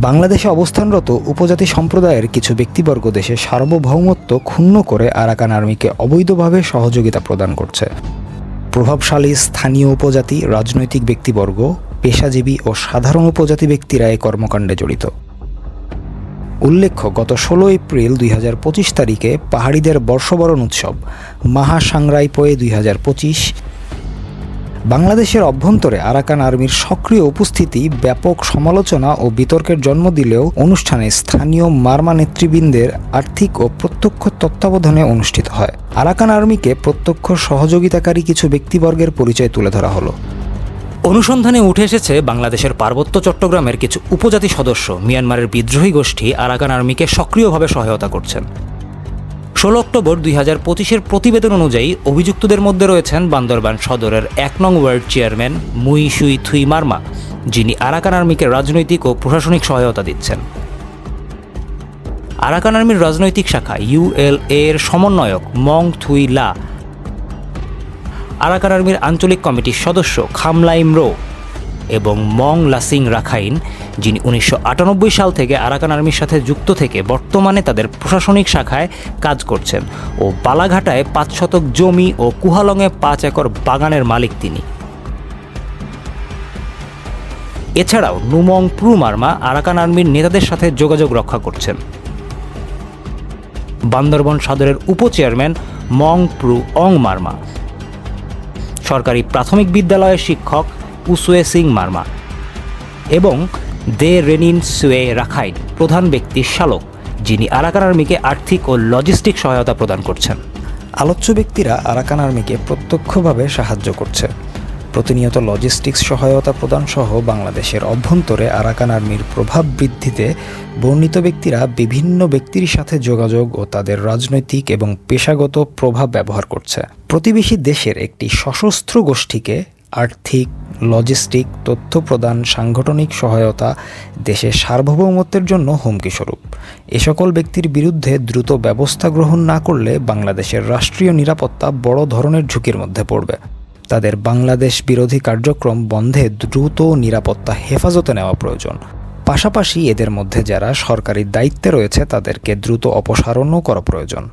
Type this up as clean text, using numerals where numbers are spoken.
বাংলাদেশে অবস্থানরত উপজাতি সম্প্রদায়ের কিছু ব্যক্তিবর্গ দেশের সার্বভৌমত্ব ক্ষুণ্ণ করে আরাকান আর্মিকে অবৈধভাবে সহযোগিতা প্রদান করছে। প্রভাবশালী স্থানীয় উপজাতি, রাজনৈতিক ব্যক্তিবর্গ, পেশাজীবী ও সাধারণ উপজাতি ব্যক্তিরা এই কর্মকাণ্ডে জড়িত। উল্লেখ্য, গত 16 এপ্রিল 2025 তারিখে পাহাড়িদের বর্ষবরণ উৎসব মাহা সাংরাইপোয়ে 2025 বাংলাদেশের অভ্যন্তরে আরাকান আর্মির সক্রিয় উপস্থিতি ব্যাপক সমালোচনা ও বিতর্কের জন্ম দিলেও অনুষ্ঠানে স্থানীয় মারমা নেতৃবৃন্দের আর্থিক ও প্রত্যক্ষ তত্ত্বাবধানে অনুষ্ঠিত হয়। আরাকান আর্মিকে প্রত্যক্ষ সহযোগিতাকারী কিছু ব্যক্তিবর্গের পরিচয় তুলে ধরা হলো। অনুসন্ধানে উঠে এসেছে বাংলাদেশের পার্বত্য চট্টগ্রামের কিছু উপজাতি সদস্য মিয়ানমারের বিদ্রোহী গোষ্ঠী আরাকান আর্মিকে সক্রিয়ভাবে সহায়তা করছেন। 16 অক্টোবর 2025-এর প্রতিবেদন অনুযায়ী অভিযুক্তদের মধ্যে রয়েছেন বান্দরবান সদরের 1 নং ওয়ার্ড চেয়ারম্যান মুই সুই থুই মারমা, যিনি আরাকান আর্মিকে রাজনৈতিক ও প্রশাসনিক সহায়তা দিচ্ছেন। আরাকান আর্মির রাজনৈতিক শাখা ULA এর সমন্বয়ক মং থুই লা, আরাকান আর্মির আঞ্চলিক কমিটির সদস্য খামলাইম রো এবং মং লাসিং রাখাইন, যিনি 1998 সাল থেকে আরাকান আর্মির সাথে যুক্ত থেকে বর্তমানে তাদের প্রশাসনিক শাখায় কাজ করছেন ও বালাঘাটায় 5 শতক জমি ও কুহালংয়ে 5 একর বাগানের মালিক তিনি। এছাড়াও নুমং প্রু মারমা আরাকান আর্মির নেতাদের সাথে যোগাযোগ রক্ষা করছেন। বান্দরবান সদরের উপচেয়ারম্যান মং প্রু অং মারমা, সরকারি প্রাথমিক বিদ্যালয়ের শিক্ষক উসুয়ে সিং মারমা এবং দে রেনিন সুয়ে রাখাইন প্রধান ব্যক্তির শালক, যিনি আরাকান আর্মিকে আর্থিক ও লজিস্টিক সহায়তা প্রদান করছেন। আলোচ্য ব্যক্তিরা আরাকান আর্মিকে প্রত্যক্ষভাবে সাহায্য করছে। প্রতিনিয়ত লজিস্টিক্স সহায়তা প্রদান সহ বাংলাদেশের অভ্যন্তরে আরাকান আর্মির প্রভাব বৃদ্ধিতে বর্ণিত ব্যক্তিরা বিভিন্ন ব্যক্তির সাথে যোগাযোগ ও তাদের রাজনৈতিক এবং পেশাগত প্রভাব ব্যবহার করছে। প্রতিবেশী দেশের একটি সশস্ত্র গোষ্ঠীকে আর্থিক, লজিস্টিক, তথ্য প্রদান, সাংগঠনিক সহায়তা দেশের সার্বভৌমত্বের জন্য হুমকিস্বরূপ। এ সকল ব্যক্তির বিরুদ্ধে দ্রুত ব্যবস্থা গ্রহণ না করলে বাংলাদেশের রাষ্ট্রীয় নিরাপত্তা বড় ধরনের ঝুঁকির মধ্যে পড়বে। তাদের বাংলাদেশ বিরোধী কার্যক্রম বন্ধে দ্রুত নিরাপত্তা হেফাজতে নেওয়া প্রয়োজন। পাশাপাশি এদের মধ্যে যারা সরকারি দায়িত্বে রয়েছে তাদেরকে দ্রুত অপসারণও করা প্রয়োজন।